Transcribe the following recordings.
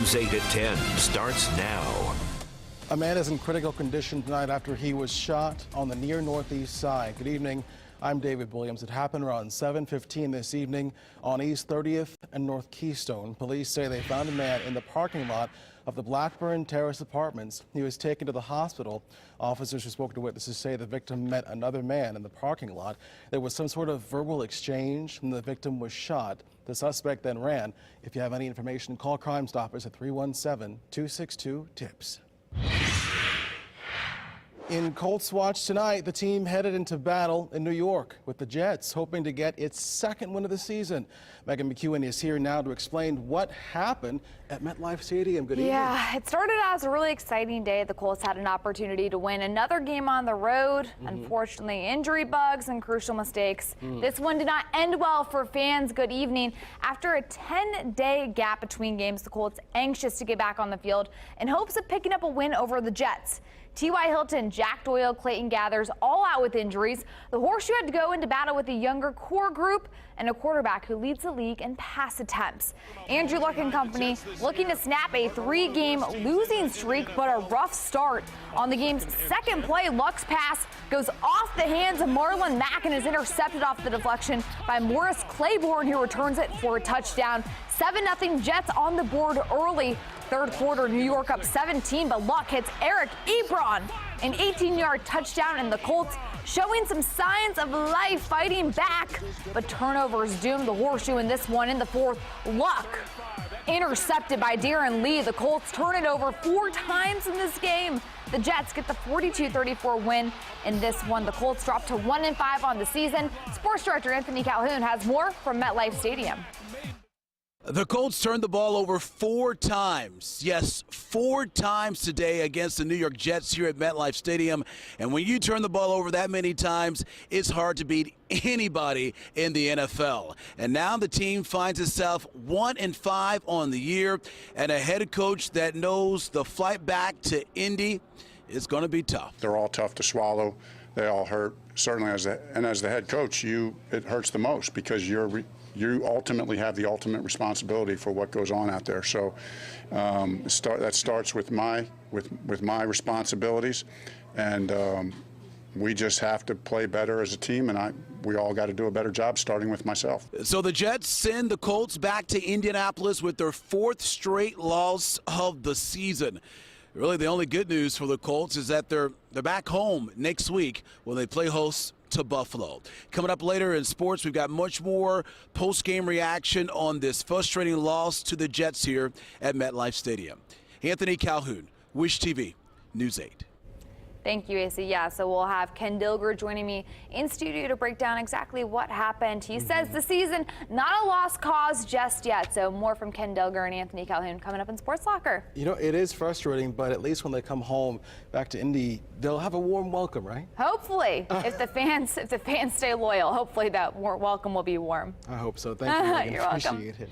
News 8 at 10 starts now. A man is in critical condition tonight after he was shot on the near northeast side. Good evening. I'm David Williams. It happened around 7:15 this evening on East 30th and North Keystone. Police say they found a man in the parking lot of the Blackburn Terrace Apartments. He was taken to the hospital. Officers who spoke to witnesses say the victim met another man in the parking lot. There was some sort of verbal exchange and the victim was shot. The suspect then ran. If you have any information, call Crime Stoppers at 317-262-TIPS. In Colts Watch tonight, the team headed into battle in New York with the Jets, hoping to get its second win of the season. Megan McEwen is here now to explain what happened at MetLife Stadium. Good evening. Yeah, it started as a really exciting day. The Colts had an opportunity to win another game on the road. Unfortunately, injury bugs and crucial mistakes. This one did not end well for fans. Good evening. After a 10-day gap between games, the Colts anxious to get back on the field in hopes of picking up a win over the Jets. T.Y. Hilton, Jack Doyle, Clayton Gathers, all out with injuries. The Horseshoe had to go into battle with a younger core group and a quarterback who leads the league in pass attempts. Andrew Luck and company looking to snap a 3-game losing streak, but a rough start. On the game's second play, Luck's pass goes off the hands of Marlon Mack and is intercepted off the deflection by Morris Claiborne, who returns it for a touchdown. 7-0 Jets on the board early. Third quarter, New York up 17, but Luck hits Eric Ebron, an 18-yard touchdown, and the Colts showing some signs of life, fighting back, but turnovers doomed the Horseshoe in this one. In the fourth, Luck intercepted by Darren Lee. The Colts turn it over 4 times in this game. The Jets get the 42-34 win in this one. The Colts drop to 1-5 on the season. Sports director Anthony Calhoun has more from MetLife Stadium. The Colts turned the ball over 4 times. Yes, 4 times today against the New York Jets here at MetLife Stadium. And when you turn the ball over that many times, it's hard to beat anybody in the NFL. And now the team finds itself 1-5 on the year, and a head coach that knows the flight back to Indy is going to be tough. They're all tough to swallow. They all hurt. Certainly, as the head coach, it hurts the most because you ultimately have the ultimate responsibility for what goes on out there. So that starts with my responsibilities, and we just have to play better as a team, and we all got to do a better job, starting with myself. So the Jets send the Colts back to Indianapolis with their 4th straight loss of the season. Really, the only good news for the Colts is that they're back home next week when they play host to Buffalo. Coming up later in sports, we've got much more post-game reaction on this frustrating loss to the Jets here at MetLife Stadium. Anthony Calhoun, Wish TV, News 8. Thank you, AC. Yeah, so we'll have Ken Dilger joining me in studio to break down exactly what happened. He says the season, not a lost cause just yet. So more from Ken Dilger and Anthony Calhoun coming up in Sports Soccer. You know, it is frustrating, but at least when they come home back to Indy, they'll have a warm welcome, right? Hopefully, if the fans stay loyal, hopefully that welcome will be warm. I hope so. Thank you, Megan. You're welcome. Appreciate it.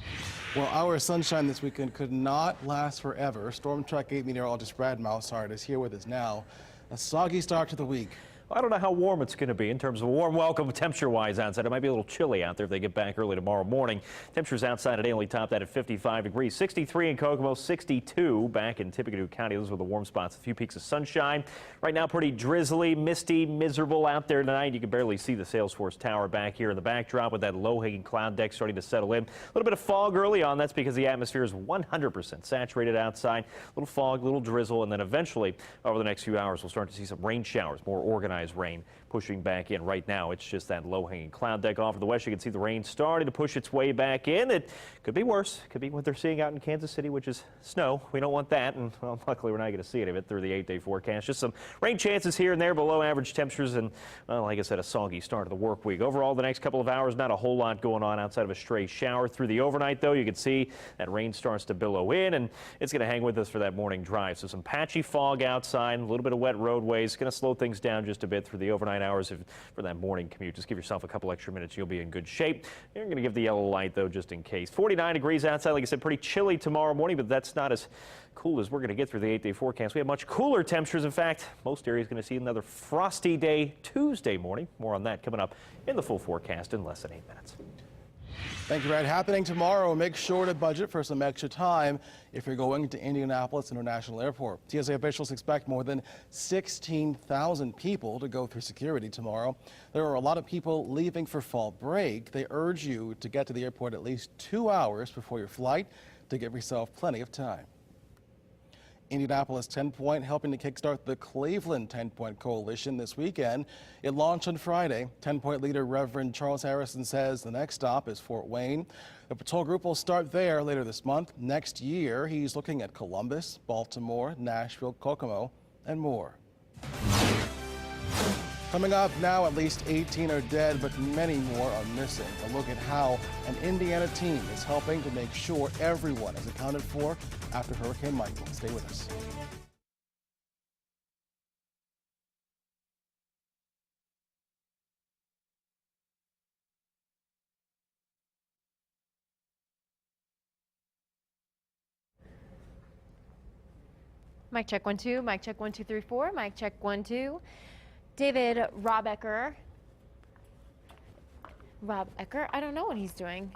Well, our sunshine this weekend could not last forever. Storm Track 8 meteorologist Brad Moussard is here with us now. A soggy start to the week. I don't know how warm it's going to be in terms of a warm welcome temperature-wise outside. It might be a little chilly out there if they get back early tomorrow morning. Temperatures outside today only topped out at 55 degrees. 63 in Kokomo, 62 back in Tippecanoe County. Those were the warm spots. A few peaks of sunshine. Right now, pretty drizzly, misty, miserable out there tonight. You can barely see the Salesforce Tower back here in the backdrop with that low-hanging cloud deck starting to settle in. A little bit of fog early on. That's because the atmosphere is 100% saturated outside. A little fog, a little drizzle, and then eventually, over the next few hours, we'll start to see some rain showers, more organized rain pushing back in. Right now, it's just that low-hanging cloud deck off to the west. You can see the rain starting to push its way back in. It could be worse. Could be what they're seeing out in Kansas City, which is snow. We don't want that, and well, luckily we're not going to see any of it through the 8-day forecast. Just some rain chances here and there, below average temperatures, and well, like I said, a soggy start of the work week. Overall, the next couple of hours, not a whole lot going on outside of a stray shower. Through the overnight, though, you can see that rain starts to billow in, and it's going to hang with us for that morning drive. So some patchy fog outside, a little bit of wet roadways, going to slow things down just a bit through the overnight hours for that morning commute. Just give yourself a couple extra minutes. You'll be in good shape. You're going to give the yellow light, though, just in case. 49 degrees outside. Like I said, pretty chilly tomorrow morning, but that's not as cool as we're going to get through the 8-day forecast. We have much cooler temperatures. In fact, most areas going to see another frosty day Tuesday morning. More on that coming up in the full forecast in less than 8 minutes. Thank you, Brad. Happening tomorrow. Make sure to budget for some extra time if you're going to Indianapolis International Airport. TSA officials expect more than 16,000 people to go through security tomorrow. There are a lot of people leaving for fall break. They urge you to get to the airport at least 2 hours before your flight to give yourself plenty of time. Indianapolis 10-Point helping to kickstart the Cleveland 10-Point Coalition this weekend. It launched on Friday. 10-Point leader Reverend Charles Harrison says the next stop is Fort Wayne. The patrol group will start there later this month. Next year, he's looking at Columbus, Baltimore, Nashville, Kokomo, and more. Coming up now, at least 18 are dead, but many more are missing. A look at how an Indiana team is helping to make sure everyone is accounted for after Hurricane Michael. Stay with us. Mic check 1 2. Mic check 1 2 3 4. Mic check 1 2. David Robecker. I don't know what he's doing.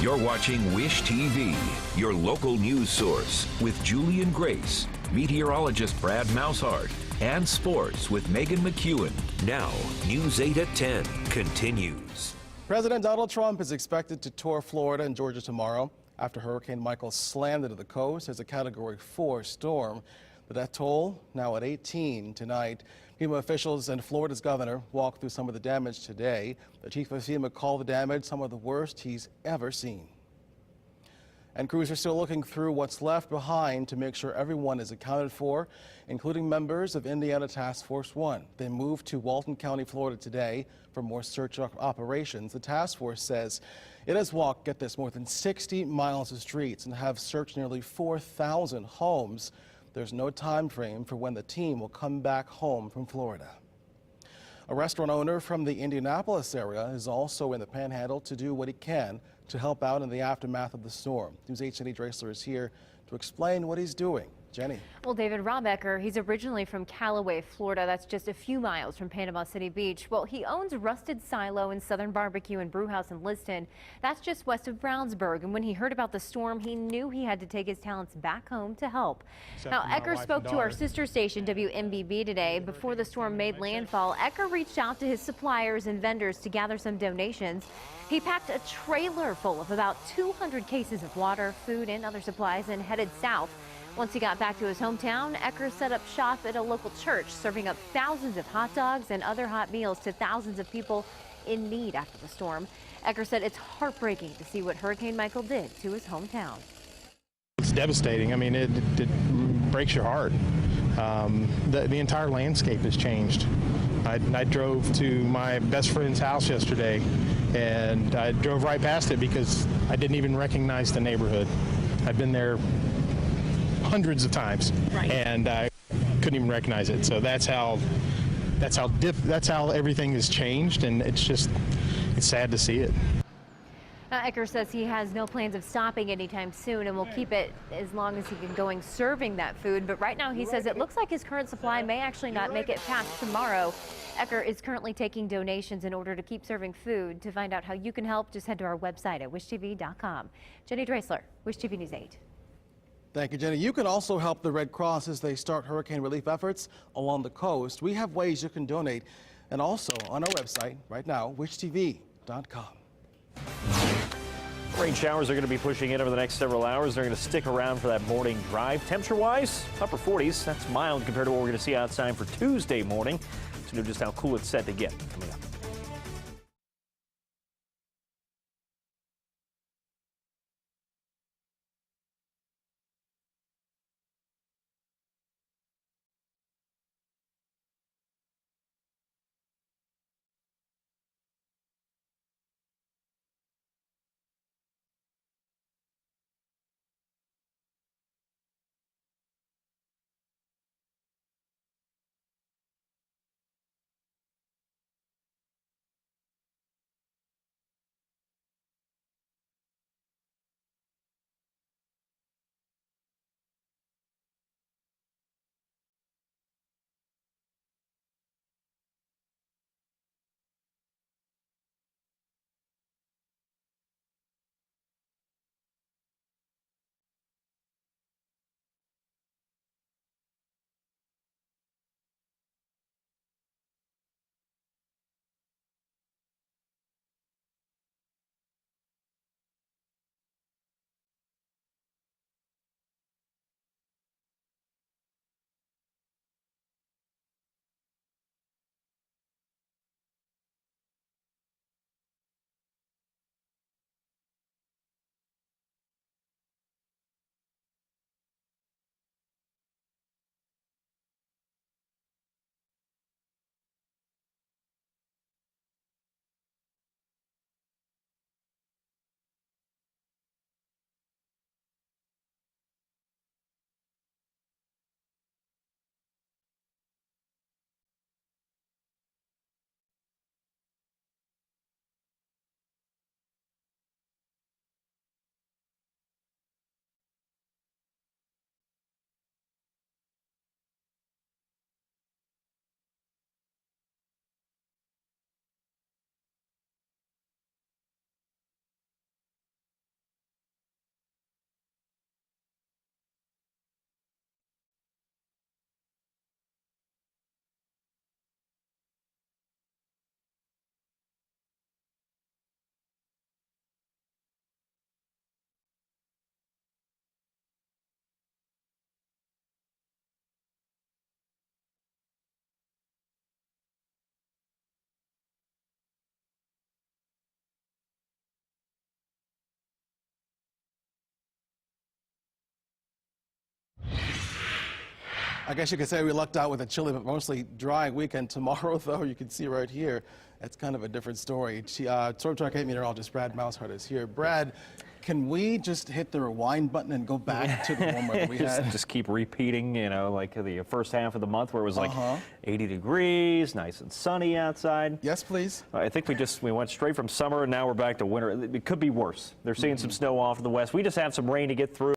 You're watching Wish TV, your local news source, with Julie and Grace, meteorologist Brad Mousehart, and sports with Megan McEwen. Now, News 8 at 10 continues. President Donald Trump is expected to tour Florida and Georgia tomorrow after Hurricane Michael slammed into the coast as a Category 4 storm. The death toll now at 18 tonight. FEMA officials and Florida's governor walked through some of the damage today. The chief of FEMA called the damage some of the worst he's ever seen. And crews are still looking through what's left behind to make sure everyone is accounted for, including members of Indiana Task Force 1. They moved to Walton County, Florida today for more search operations. The task force says it has walked, get this, more than 60 miles of streets and have searched nearly 4,000 homes. There's no time frame for when the team will come back home from Florida. A restaurant owner from the Indianapolis area is also in the Panhandle to do what he can to help out in the aftermath of the storm. News 8's Jenny Dressler is here to explain what he's doing. Jenny. Well, David Robecker, he's originally from Callaway, Florida. That's just a few miles from Panama City Beach. Well, he owns Rusted Silo and Southern Barbecue and Brewhouse in Liston. That's just west of Brownsburg. And when he heard about the storm, he knew he had to take his talents back home to help. Now, Ecker spoke to our sister station, WMBB, today. Before the storm made landfall, Ecker reached out to his suppliers and vendors to gather some donations. He packed a trailer full of about 200 cases of water, food, and other supplies and headed south. Once he got back to his hometown, Ecker set up shop at a local church, serving up thousands of hot dogs and other hot meals to thousands of people in need after the storm. Ecker said it's heartbreaking to see what Hurricane Michael did to his hometown. It's devastating. I mean, it breaks your heart. The entire landscape has changed. I drove to my best friend's house yesterday, and I drove right past it because I didn't even recognize the neighborhood. I've been there hundreds of times, and I couldn't even recognize it. So that's how everything has changed, and it's sad to see it. Ecker says he has no plans of stopping anytime soon and will keep it as long as he can going serving that food. But right now he says it looks like his current supply may actually not make it past tomorrow. Ecker is currently taking donations in order to keep serving food. To find out how you can help, just head to our website at wishtv.com. Jenny Dreisler, Wish TV News 8. Thank you, Jenny. You can also help the Red Cross as they start hurricane relief efforts along the coast. We have ways you can donate, and also on our website right now, wishtv.com. Rain showers are going to be pushing in over the next several hours. They're going to stick around for that morning drive. Temperature-wise, upper 40s. That's mild compared to what we're going to see outside for Tuesday morning. So know just how cool it's set to get coming up. I guess you could say we lucked out with a chilly but mostly dry weekend. Tomorrow, though, you can see right here, it's kind of a different story. Storm Track 8 meteorologist Brad Moushart is here. Brad, can we just hit the rewind button and go back to the warm weather we had? Just keep repeating, you know, like the first half of the month where it was like 80 degrees, nice and sunny outside. Yes, please. I think we went straight from summer and now we're back to winter. It could be worse. They're seeing some snow off in the west. We just have some rain to get through.